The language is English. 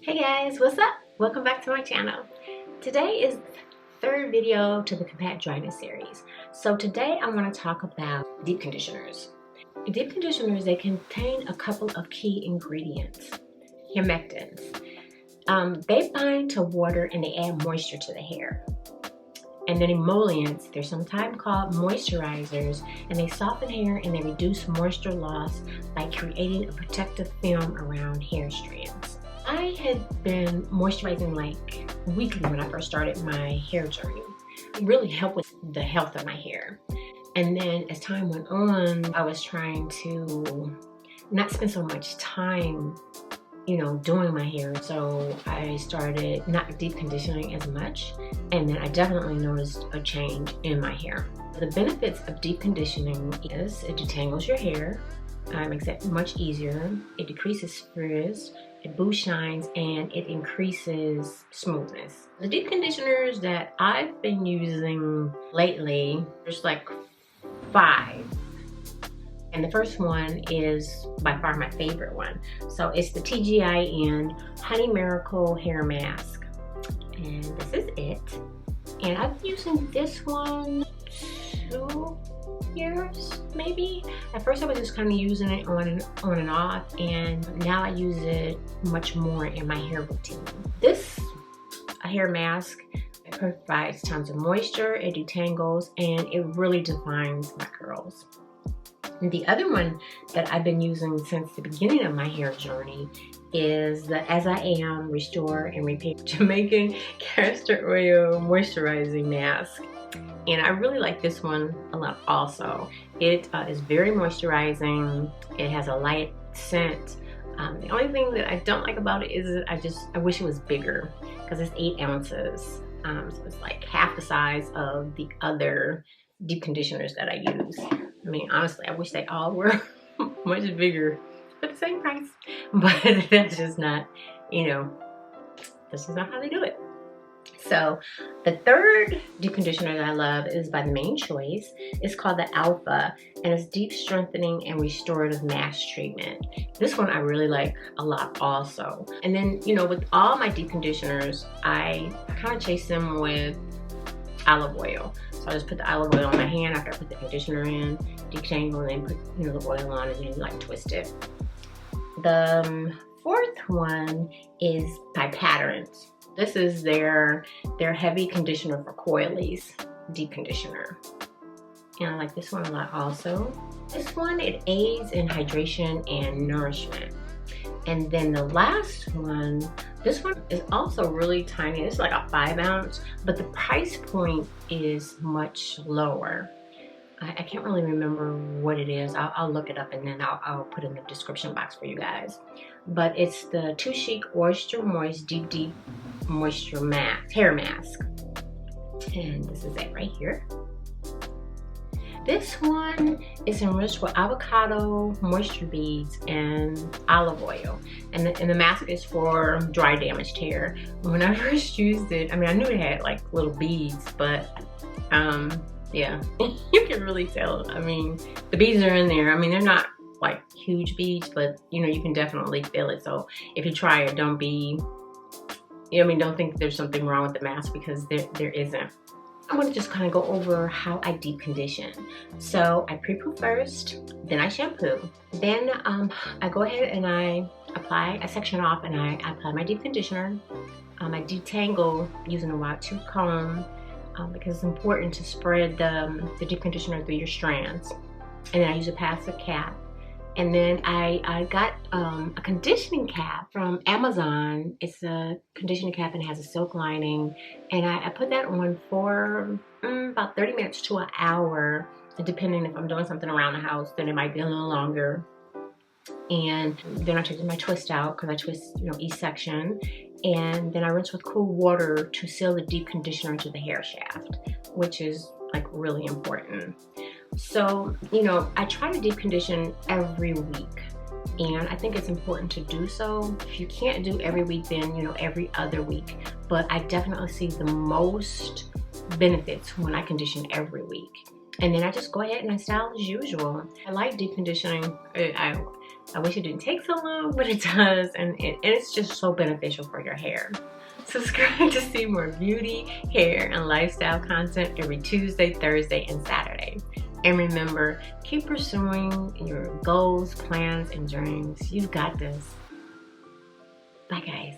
Hey guys, what's up? Welcome back to my channel. Today is the third video to the Compact Dryness series. So today I want to talk about deep conditioners. Deep conditioners, they contain a couple of key ingredients. Humectants. They bind to water and they add moisture to the hair. And then emollients, they're sometimes called moisturizers, and they soften hair and they reduce moisture loss by creating a protective film around hair strands. I had been moisturizing like weekly when I first started my hair journey. It really helped with the health of my hair. And then as time went on, I was trying to not spend so much time doing my hair. So I started not deep conditioning as much, and then I definitely noticed a change in my hair. The benefits of deep conditioning is it detangles your hair, makes it much easier, it decreases frizz, it boosts shines, and it increases smoothness. The deep conditioners that I've been using lately, there's like 5. And the first one is by far my favorite one. So it's the TGIN Honey Miracle Hair Mask. And this is it. And I've been using this one 2 years, maybe. At first I was just kind of using it on and off, and now I use it much more in my hair routine. This hair mask, it provides tons of moisture, it detangles, and it really defines my curls. And the other one that I've been using since the beginning of my hair journey is the As I Am Restore and Repair Jamaican Castor Oil Moisturizing Mask. And I really like this one a lot also. It is very moisturizing. It has a light scent. The only thing that I don't like about it is that I wish it was bigger, because it's 8 ounces. So it's like half the size of the other deep conditioners that I use. I mean, honestly, I wish they all were much bigger for the same price, but that's just not, that's just not how they do it. So the third deep conditioner that I love is by The Main Choice. It's called the Alpha, and it's deep strengthening and restorative mask treatment. This one I really like a lot also. And then, with all my deep conditioners, I kind of chase them with olive oil. So I just put the olive oil on my hand after I put the conditioner in, detangle, and then put the oil on, and then like twist it. The fourth one is by Patterns. This is their heavy conditioner for coilies, deep conditioner. And I like this one a lot also. This one, it aids in hydration and nourishment. And then the last one, this one is also really tiny. It's like a 5 ounce, but the price point is much lower. I can't really remember what it is. I'll look it up, and then I'll put it in the description box for you guys. But it's the Too Chic Oyster Moist Deep Moisture Mask, Hair Mask. And this is it right here. This one is enriched with avocado, moisture beads, and olive oil. And the mask is for dry damaged hair. When I first used it, I mean, I knew it had like little beads, but yeah, you can really tell. I mean, the beads are in there. I mean, they're not like huge beads, but you can definitely feel it. So if you try it, don't be, don't think there's something wrong with the mask, because there isn't. I'm going to just kind of go over how I deep condition. So I pre-poo first, then I shampoo. Then I go ahead and I section off and I apply my deep conditioner. I detangle using a wide tooth comb, because it's important to spread the deep conditioner through your strands. And then I use a passive cap. And then I got a conditioning cap from Amazon. It's a conditioning cap and it has a silk lining. And I put that on for about 30 minutes to an hour. Depending if I'm doing something around the house, then it might be a little longer. And then I take my twist out, because I twist each section. And then I rinse with cool water to seal the deep conditioner to the hair shaft, which is like really important. So, I try to deep condition every week, and I think it's important to do so. If you can't do every week, then, every other week. But I definitely see the most benefits when I condition every week. And then I just go ahead and I style as usual. I like deep conditioning. I wish it didn't take so long, but it does, and it's just so beneficial for your hair. Subscribe to see more beauty, hair, and lifestyle content every Tuesday, Thursday, and Saturday. And remember, keep pursuing your goals, plans, and dreams. You've got this. Bye, guys.